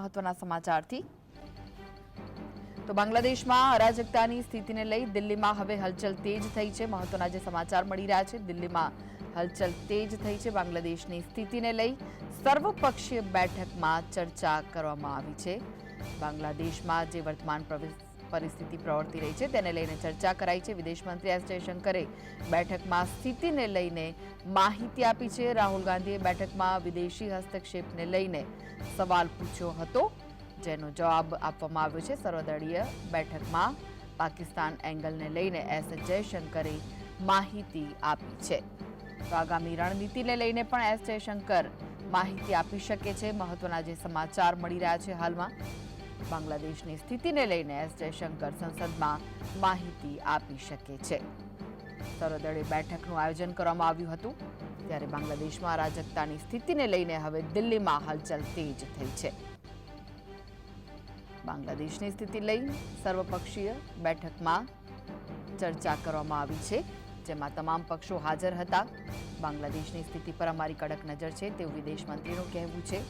મહત્વના સમાચારથી તો બાંગ્લાદેશમાં અરાજકતાની સ્થિતિને લઈ દિલ્હીમાં હવે હલચલ તેજ થઈ છે। મહત્વના જે સમાચાર મળી રહ્યા છે, દિલ્હીમાં હલચલ તેજ થઈ છે। બાંગ્લાદેશની સ્થિતિને લઈ સર્વપક્ષીય બેઠકમાં ચર્ચા કરવામાં આવી છે। બાંગ્લાદેશમાં જે વર્તમાન પરિસ્થિતિ પ્રવર્તી રહી છે તેને લઈને ચર્ચા કરાઈ છે। વિદેશ મંત્રી એસ જયશંકરે બેઠકમાં સ્થિતિને લઈને માહિતી આપી છે। રાહુલ ગાંધીએ બેઠકમાં વિદેશી હસ્તક્ષેપને લઈને સવાલ પૂછ્યો હતો, જેનો જવાબ આપવામાં આવ્યો છે। સર્વદળીય બેઠકમાં પાકિસ્તાન એંગલને લઈને એસ જયશંકરે માહિતી આપી છે। તો આગામી રણનીતિને લઈને પણ એસ જયશંકર માહિતી આપી શકે છે। મહત્વના જે સમાચાર મળી રહ્યા છે હાલમાં, બાંગ્લાદેશની સ્થિતિને લઈને એસ જયશંકર સંસદમાં માહિતી આપી શકે છે। સર્વદળીય બેઠકનું આયોજન કરવામાં આવ્યું હતું, ત્યારે બાંગ્લાદેશમાં અરાજકતાની સ્થિતિને લઈને હવે દિલ્હીમાં હલચલ તેજ થઈ છે। બાંગ્લાદેશની સ્થિતિ લઈ સર્વપક્ષીય બેઠકમાં ચર્ચા કરવામાં આવી છે, જેમાં તમામ પક્ષો હાજર હતા। બાંગ્લાદેશની સ્થિતિ પર અમારી કડક નજર છે તેવું વિદેશ મંત્રીનું કહેવું છે।